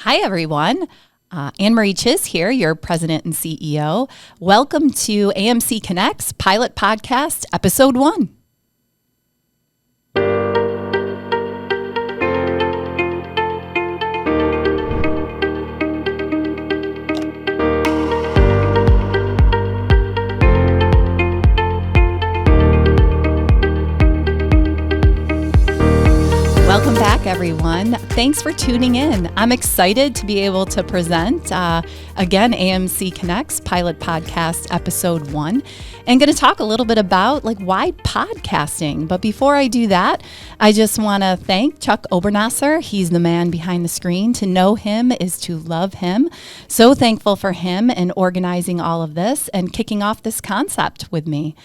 Hi, everyone. AnneMarie Czyz here, your president and CEO. Welcome to AMC Connects Pilot Podcast, Episode 1. Welcome back, everyone. Thanks for tuning in. I'm excited to be able to present, again, AMC Connects Pilot Podcast Episode 1, and going to talk a little bit about why podcasting. But before I do that, I just want to thank Chuck Obernasser. He's the man behind the screen. To know him is to love him. So thankful for him and organizing all of this and kicking off this concept with me.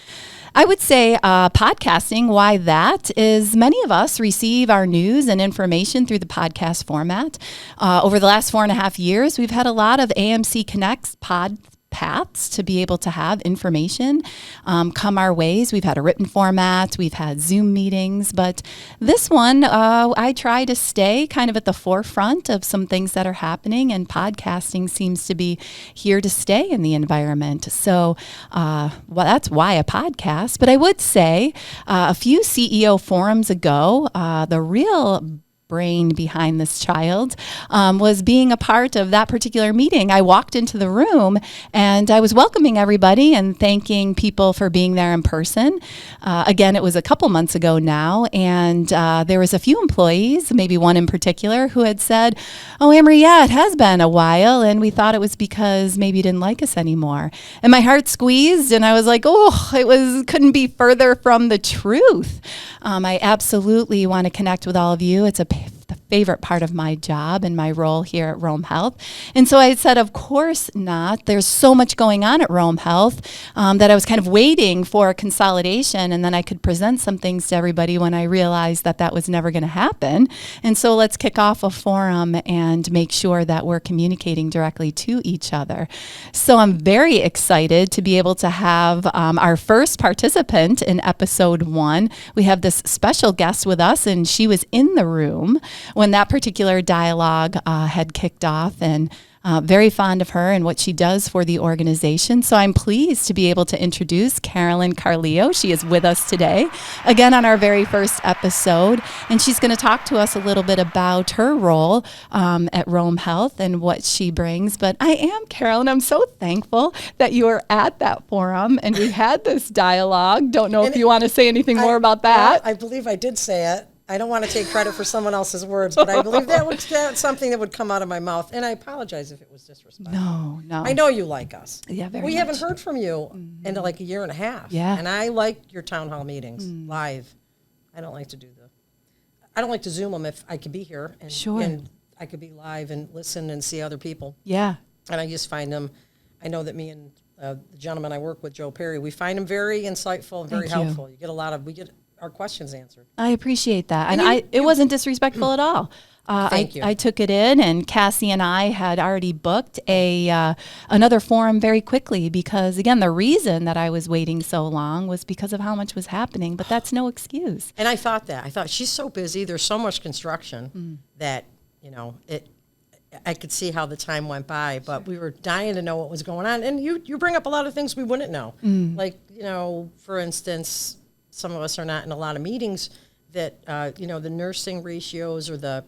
I would say podcasting, why that is many of us receive our news and information through the podcast format. Over the last 4.5 years, we've had a lot of AMC Connects pod paths to be able to have information come our ways. We've had a written format, we've had Zoom meetings, but this one, I try to stay kind of at the forefront of some things that are happening, and podcasting seems to be here to stay in the environment. So that's why a podcast. But I would say a few CEO forums ago, the real brain behind this child was being a part of that particular meeting. I walked into the room and I was welcoming everybody and thanking people for being there in person. Again, it was a couple months ago now, and there was a few employees, maybe one in particular, who had said, "Oh, AnneMarie, yeah, it has been a while, and we thought it was because maybe you didn't like us anymore." And my heart squeezed, and I was like, "Oh, couldn't be further from the truth." I absolutely want to connect with all of you. It's the favorite part of my job and my role here at Rome Health. And so I said, of course not. There's so much going on at Rome Health that I was kind of waiting for a consolidation, and then I could present some things to everybody when I realized that that was never going to happen. And so let's kick off a forum and make sure that we're communicating directly to each other. So I'm very excited to be able to have our first participant in Episode 1. We have this special guest with us, and she was in the room when that particular dialogue had kicked off, and very fond of her and what she does for the organization. So I'm pleased to be able to introduce Carolyn Carleo. She is with us today, again on our very first episode, and she's going to talk to us a little bit about her role at Rome Health and what she brings. But I am, Carolyn, I'm so thankful that you were at that forum and we had this dialogue. Don't know if you want to say anything more about that. I believe I did say it. I don't want to take credit for someone else's words, but I believe that's something that would come out of my mouth. And I apologize if it was disrespectful. No. I know you like us. Yeah, very We much. haven't heard from you in like a year and a half. Yeah. And I like your town hall meetings live. I don't like to Zoom them if I could be here. And, Sure. And I could be live and listen and see other people. Yeah. And I just find them, I know that me and the gentleman I work with, Joe Perry, we find them very insightful and very helpful. We get our questions answered. I appreciate that. And it wasn't disrespectful at all. Thank you. I took it in, and Cassie and I had already booked another forum very quickly because, again, the reason that I was waiting so long was because of how much was happening, but that's no excuse. And I thought she's so busy. There's so much construction that, I could see how the time went by, but we were dying to know what was going on. And you bring up a lot of things we wouldn't know. Like, for instance, some of us are not in a lot of meetings that, the nursing ratios or the,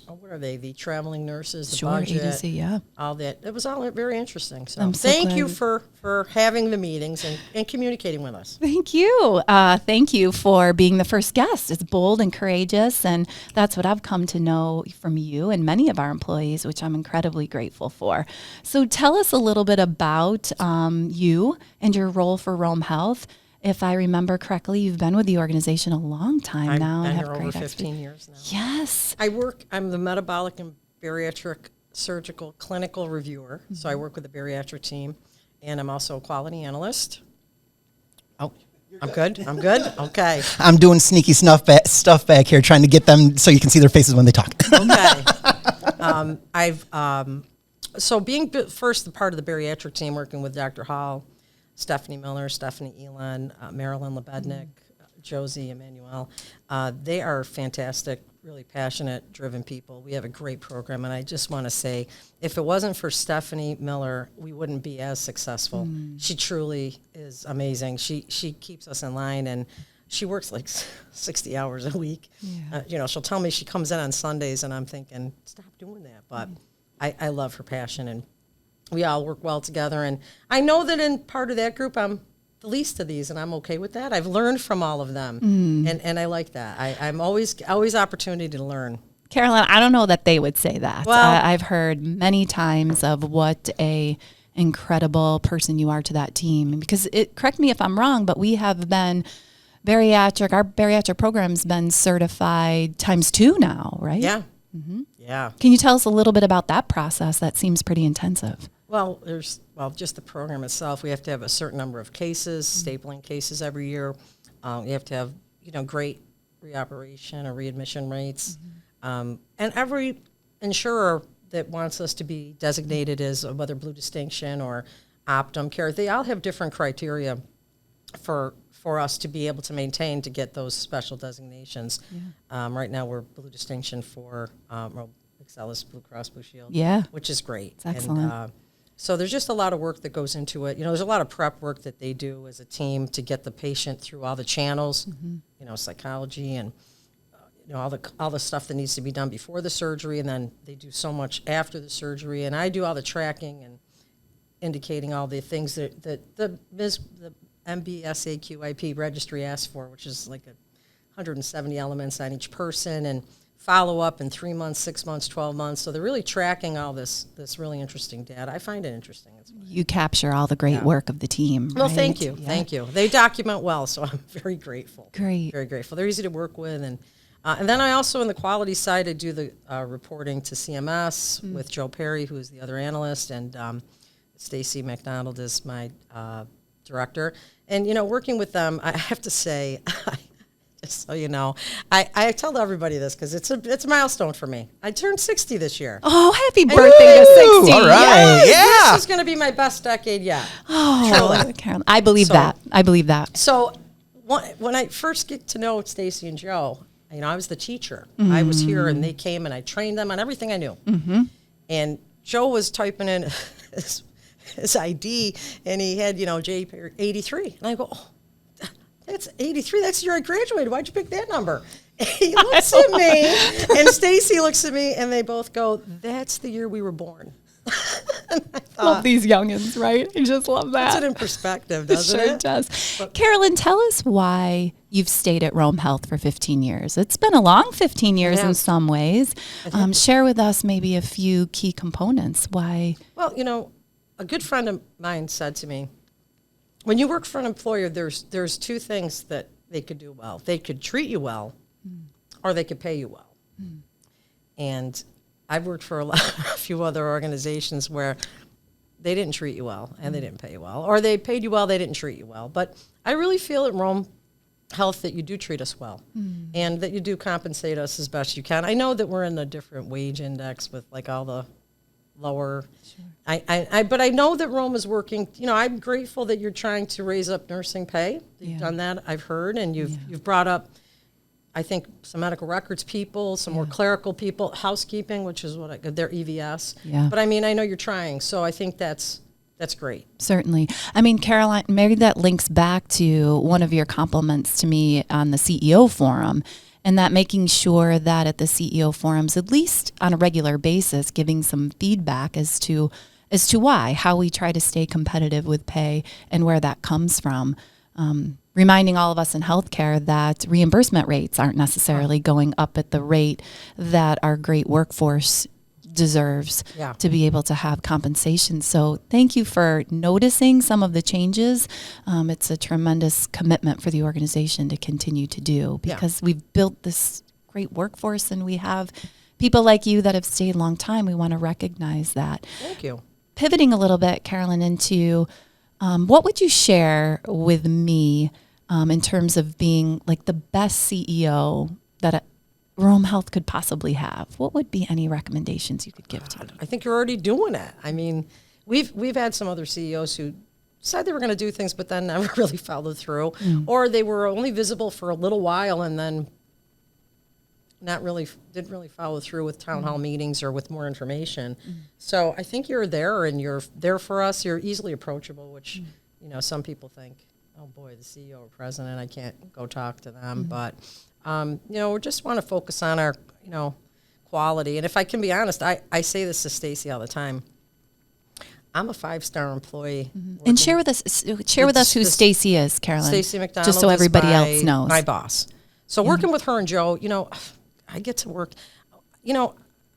what are they, the traveling nurses, the budget, agency, yeah. all that. It was all very interesting. So I'm so thank glad you for having the meetings and communicating with us. Thank you. Thank you for being the first guest. It's bold and courageous, and that's what I've come to know from you and many of our employees, which I'm incredibly grateful for. So tell us a little bit about you and your role for Rome Health. If I remember correctly, you've been with the organization a long time now. I've and been have here over great 15 years now. Yes. I'm the metabolic and bariatric surgical clinical reviewer. So I work with the bariatric team, and I'm also a quality analyst. Oh, I'm good? Okay. I'm doing sneaky stuff back here, trying to get them so you can see their faces when they talk. Okay. So being first the part of the bariatric team, working with Dr. Hall, Stephanie Miller, Stephanie Elon, Marilyn Lebednik, Josie Emmanuel. They are fantastic really passionate, driven people. We have a great program, and I just want to say, if it wasn't for Stephanie Miller, we wouldn't be as successful. She truly is amazing. She keeps us in line, and she works like 60 hours a week. She'll tell me she comes in on Sundays, and I'm thinking, stop doing that. But I love her passion, and we all work well together. And I know that in part of that group, I'm the least of these, and I'm okay with that. I've learned from all of them, and I like that. I'm always opportunity to learn. Carolyn, I don't know that they would say that. Well, I've heard many times of what a incredible person you are to that team. Because correct me if I'm wrong, but we have been our bariatric program's been certified ×2 now, right? Yeah. Yeah. Can you tell us a little bit about that process? That seems pretty intensive. Well, just the program itself. We have to have a certain number of cases, stapling cases every year. You have to have, great reoperation or readmission rates. And every insurer that wants us to be designated as whether Blue Distinction or Optum Care, they all have different criteria for us to be able to maintain to get those special designations. Right now we're Blue Distinction for Excellus Blue Cross Blue Shield, which is great. It's excellent. And, so there's just a lot of work that goes into it. There's a lot of prep work that they do as a team to get the patient through all the channels, psychology and all the stuff that needs to be done before the surgery, and then they do so much after the surgery. And I do all the tracking and indicating all the things that the MBSAQIP registry asks for, which is like 170 elements on each person, and follow up in 3 months, 6 months, 12 months. So they're really tracking all this really interesting data. I find it interesting. You capture all the great work of the team. Well, right? thank you. Thank you. They document well, so I'm very grateful. Great. Very grateful. They're easy to work with. And then I also, in the quality side, I do the reporting to CMS with Joe Perry, who is the other analyst, and Stacy McDonald is my director. And, working with them, I have to say, just so you know, I tell everybody this because it's a milestone for me. I turned 60 this year. Oh, happy birthday to 60. All right. This is going to be my best decade yet. Oh, Carolyn, I believe that. So when I first get to know Stacy and Joe, I was the teacher. I was here, and they came, and I trained them on everything I knew. And Joe was typing in his ID, and he had, J 83. And I go, oh, that's 83. That's the year I graduated. Why'd you pick that number? And he looks at me, and Stacy looks at me, and they both go, that's the year we were born. Love these youngins, right? I just love that. Puts it in perspective, doesn't it? Sure does. Carolyn, tell us why you've stayed at Rome Health for 15 years. It's been a long 15 years in some ways. Share with us maybe a few key components. Why? Well, a good friend of mine said to me, when you work for an employer, there's two things that they could do well. They could treat you well, or they could pay you well. And I've worked for a few other organizations where they didn't treat you well and they didn't pay you well, or they paid you well, they didn't treat you well. But I really feel at Rome Health that you do treat us well and that you do compensate us as best you can. I know that we're in a different wage index with like all the lower. Sure. But I know that Rome is working. I'm grateful that you're trying to raise up nursing pay. You've done that, I've heard, and you've brought up, I think, some medical records people, some more clerical people, housekeeping, which is their EVS. Yeah. But I know you're trying, so I think that's great. Certainly. Caroline, maybe that links back to one of your compliments to me on the CEO forum, and that making sure that at the CEO forums, at least on a regular basis, giving some feedback as to how we try to stay competitive with pay and where that comes from. Reminding all of us in healthcare that reimbursement rates aren't necessarily going up at the rate that our great workforce deserves to be able to have compensation. So thank you for noticing some of the changes. It's a tremendous commitment for the organization to continue to do because we've built this great workforce and we have people like you that have stayed a long time. We want to recognize that. Thank you. Pivoting a little bit, Carolyn, into what would you share with me in terms of being like the best CEO that Rome Health could possibly have? What would be any recommendations you could give to me? I think you're already doing it. We've had some other CEOs who said they were going to do things, but then never really followed through, or they were only visible for a little while and then didn't really follow through with town hall meetings or with more information. So I think you're there and you're there for us. You're easily approachable, which, some people think, oh boy, the CEO or president, I can't go talk to them. But, we just want to focus on our, quality. And if I can be honest, I say this to Stacy all the time. I'm a 5-star employee. And share with us who Stacy is, Carolyn. Stacy McDonald, just so everybody else knows. My boss. So working with her and Joe, I get to work.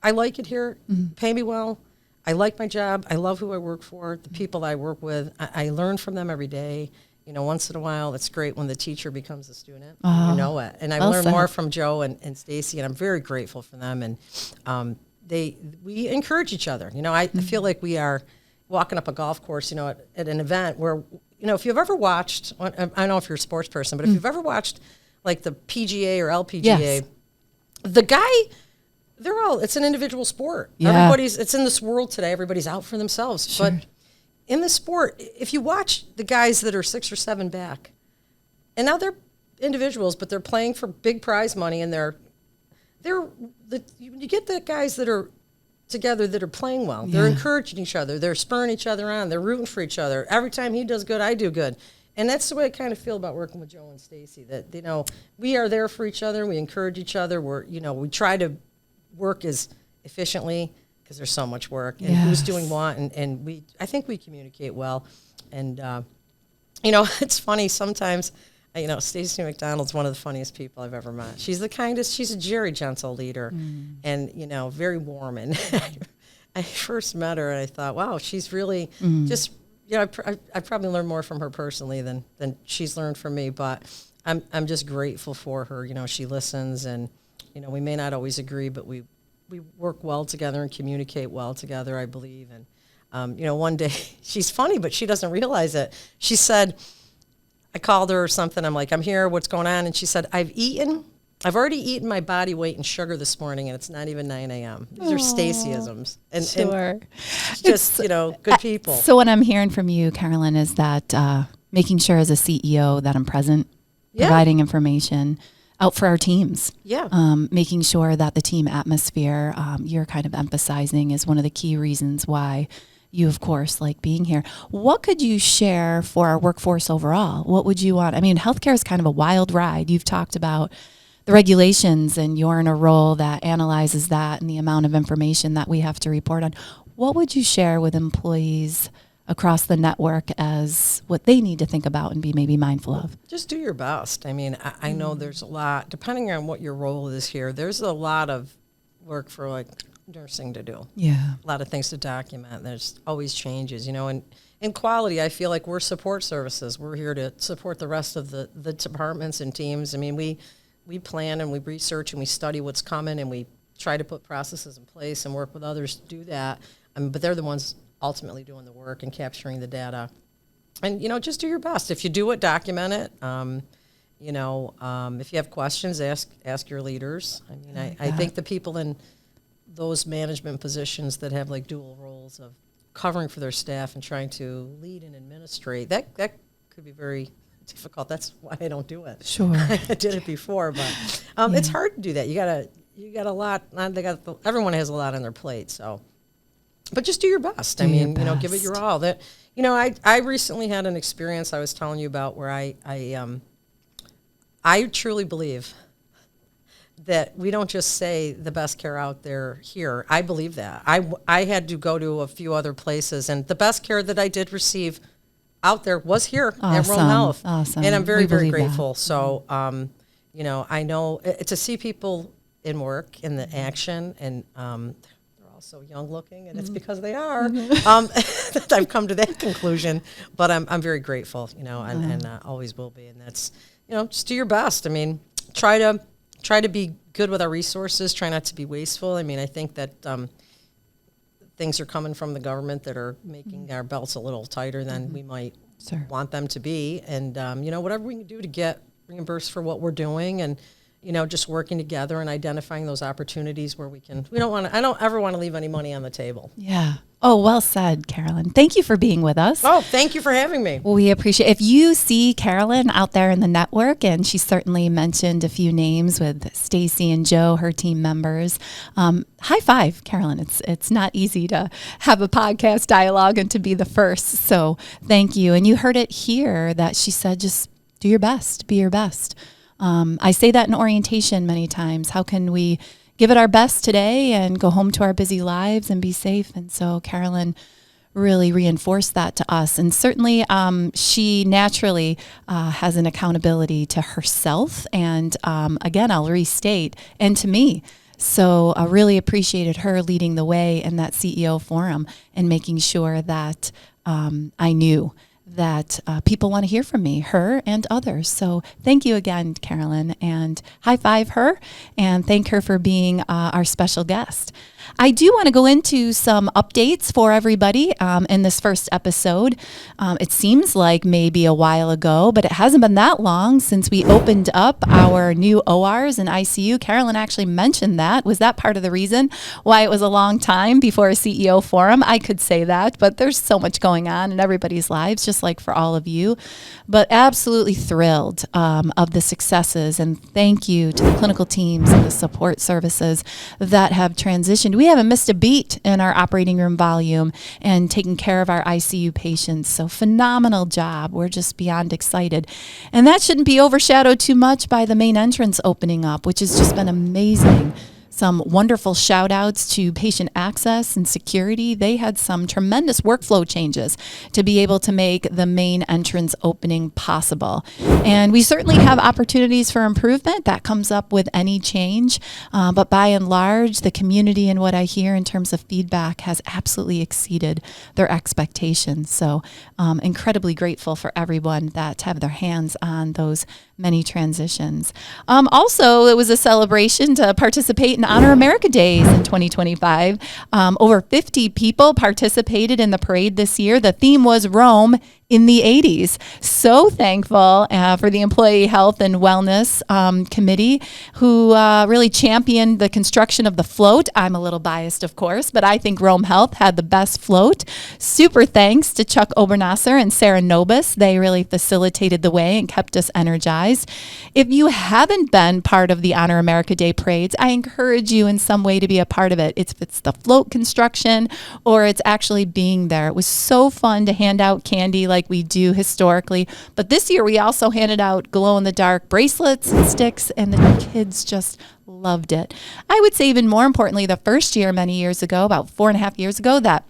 I like it here. Pay me well. I like my job. I love who I work for. The people I work with. I learn from them every day. Once in a while, it's great when the teacher becomes a student. You know it. And I learn more from Joe and Stacy, and I'm very grateful for them. And we encourage each other. I feel like we are walking up a golf course, at an event where, if you've ever watched, I don't know if you're a sports person, but if you've ever watched like the PGA or LPGA, yes. The guy, it's an individual sport. Yeah. It's in this world today, everybody's out for themselves. Sure. But in the sport, if you watch the guys that are 6 or 7 back, and now they're individuals, but they're playing for big prize money, and you get the guys that are together that are playing well. They're encouraging each other. They're spurring each other on. They're rooting for each other. Every time he does good, I do good. And that's the way I kind of feel about working with Joe and Stacy, that, we are there for each other. We encourage each other. We try to work as efficiently because there's so much work and who's doing what. And I think we communicate well. And, it's funny sometimes, Stacy McDonald's one of the funniest people I've ever met. She's the kindest. She's a very gentle leader and, very warm. And I first met her and I thought, wow, she's really just, I probably learned more from her personally than she's learned from me. But I'm just grateful for her. She listens and, we may not always agree, but we work well together and communicate well together, I believe. And, one day, she's funny, but she doesn't realize it. She said, I called her or something. I'm like, I'm here. What's going on? And she said, I've already eaten my body weight in sugar this morning, and it's not even 9 a.m. These are Stacyisms. And, sure. And just, good people. So what I'm hearing from you, Carolyn, is that making sure as a CEO that I'm present, providing information out for our teams. Yeah. Making sure that the team atmosphere you're kind of emphasizing is one of the key reasons why you, of course, like being here. What could you share for our workforce overall? What would you want? I mean, healthcare is kind of a wild ride. You've talked about the regulations and you're in a role that analyzes that and the amount of information that we have to report on. What would you share with employees across the network as what they need to think about and be maybe mindful of? Just do your best. I mean, I know there's a lot, depending on what your role is here, there's a lot of work for like nursing to do. Yeah. A lot of things to document. There's always changes, and in quality, I feel like we're support services. We're here to support the rest of the departments and teams. I mean, we plan and we research and we study what's coming and we try to put processes in place and work with others to do that. But they're the ones ultimately doing the work and capturing the data. And, just do your best. If you do it, document it. If you have questions, ask your leaders. I mean, I think the people in those management positions that have like dual roles of covering for their staff and trying to lead and administrate, that could be very difficult. That's why I don't do it. Sure. I did it before, but it's hard to do that. You got a lot. Everyone has a lot on their plate, so. But just do your best. I mean, give it your all. That, I recently had an experience I was telling you about where I truly believe that we don't just say the best care out there here. I believe that. I had to go to a few other places, and the best care that I did receive out there was here at Rome Health. Awesome. And I'm very, very believe grateful. that. So, I know to see people in work, in the action, and they're all so young looking, and it's because they are. That I've come to that conclusion. But I'm very grateful, and always will be. And that's, just do your best. I mean, try to be good with our resources. Try not to be wasteful. I mean, I think that things are coming from the government that are making our belts a little tighter than we might want them to be. And, whatever we can do to get reimbursed for what we're doing and, just working together and identifying those opportunities where I don't ever want to leave any money on the table. Yeah. Oh, well said, Carolyn. Thank you for being with us. Oh, thank you for having me. Well, we appreciate if you see Carolyn out there in the network, and she certainly mentioned a few names with Stacy and Joe, her team members. High five, Carolyn. It's not easy to have a podcast dialogue and to be the first. So thank you. And you heard it here that she said, just do your best, be your best. I say that in orientation many times. How can we give it our best today and go home to our busy lives and be safe? And so Carolyn really reinforced that to us. And certainly she naturally has an accountability to herself. And again, I'll restate, and to me. So I really appreciated her leading the way in that CEO forum and making sure that I knew that people want to hear from me, her and others. So thank you again, Carolyn, and high five her and thank her for being our special guest. I do want to go into some updates for everybody in this first episode. It seems like maybe a while ago, but it hasn't been that long since we opened up our new ORs and ICU. Carolyn actually mentioned that. Was that part of the reason why it was a long time before a CEO forum? I could say that, but there's so much going on in everybody's lives, just like for all of you. But absolutely thrilled of the successes, and thank you to the clinical teams and the support services that have transitioned. We haven't missed a beat in our operating room volume and taking care of our ICU patients. So phenomenal job. We're just beyond excited. And that shouldn't be overshadowed too much by the main entrance opening up, which has just been amazing. Some wonderful shout outs to patient access and security. They had some tremendous workflow changes to be able to make the main entrance opening possible. And we certainly have opportunities for improvement. That comes up with any change. But by and large, the community and what I hear in terms of feedback has absolutely exceeded their expectations. So incredibly grateful for everyone that have their hands on those many transitions. Also, it was a celebration to participate in Honor America Days in 2025. Over 50 people participated in the parade this year. The theme was Rome in the 80s. So thankful for the Employee Health and Wellness Committee, who really championed the construction of the float. I'm a little biased, of course, but I think Rome Health had the best float. Super thanks to Chuck Obernasser and Sarah Nobis. They really facilitated the way and kept us energized. If you haven't been part of the Honor America Day parades, I encourage you in some way to be a part of it. If it's the float construction or it's actually being there. It was so fun to hand out candy like we do historically. But this year we also handed out glow-in-the-dark bracelets and sticks, and the kids just loved it. I would say even more importantly, the first year many years ago, about 4.5 years ago, that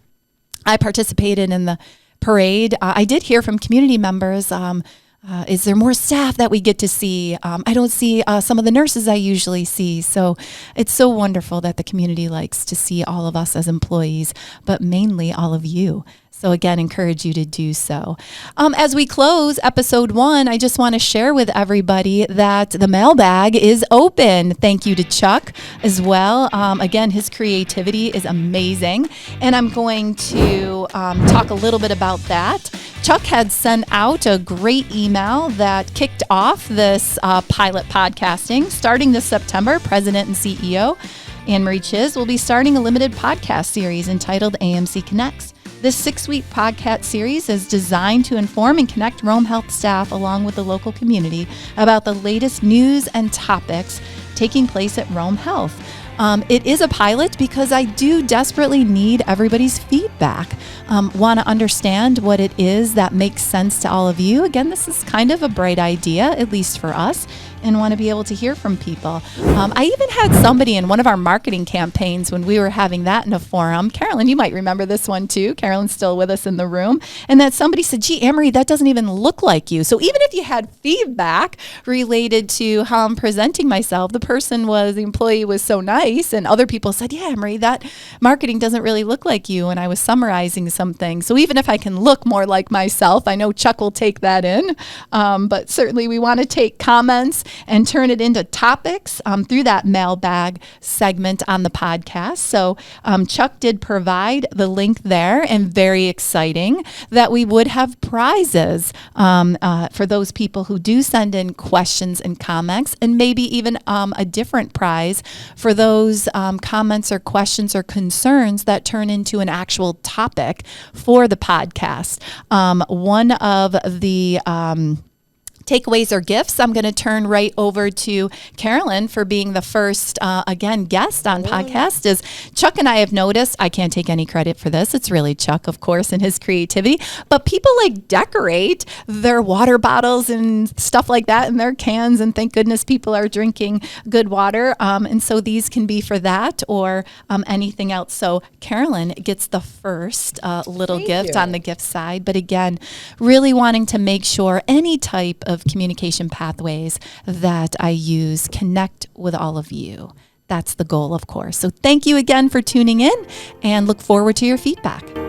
I participated in the parade, I did hear from community members, is there more staff that we get to see? I don't see some of the nurses I usually see. So it's so wonderful that the community likes to see all of us as employees, but mainly all of you. So again, encourage you to do so. As we close episode 1, I just want to share with everybody that the mailbag is open. Thank you to Chuck as well. Again, his creativity is amazing. And I'm going to talk a little bit about that. Chuck had sent out a great email that kicked off this pilot podcasting. Starting this September, President and CEO AnneMarie Czyz will be starting a limited podcast series entitled AMC Connects. This 6-week podcast series is designed to inform and connect Rome Health staff along with the local community about the latest news and topics taking place at Rome Health. It is a pilot because I do desperately need everybody's feedback. Want to understand what it is that makes sense to all of you. Again, this is kind of a bright idea, at least for us, and want to be able to hear from people. I even had somebody in one of our marketing campaigns when we were having that in a forum. Carolyn, you might remember this one too. Carolyn's still with us in the room. And that somebody said, gee, AnneMarie, that doesn't even look like you. So even if you had feedback related to how I'm presenting myself, the employee was so nice. And other people said, yeah, AnneMarie, that marketing doesn't really look like you. And I was summarizing something. So even if I can look more like myself, I know Chuck will take that in. But certainly we want to take comments and turn it into topics through that mailbag segment on the podcast. So Chuck did provide the link there, and very exciting that we would have prizes for those people who do send in questions and comments, and maybe even a different prize for those comments or questions or concerns that turn into an actual topic for the podcast. One of the takeaways or gifts, I'm going to turn right over to Carolyn for being the first, guest on podcast. Is Chuck and I have noticed, I can't take any credit for this, it's really Chuck, of course, and his creativity, but people like decorate their water bottles and stuff like that in their cans, and thank goodness people are drinking good water. And so these can be for that or anything else. So Carolyn gets the first little Thank gift you. on the gift side. But again, really wanting to make sure any type of communication pathways that I use connect with all of you. That's the goal, of course. So thank you again for tuning in, and look forward to your feedback.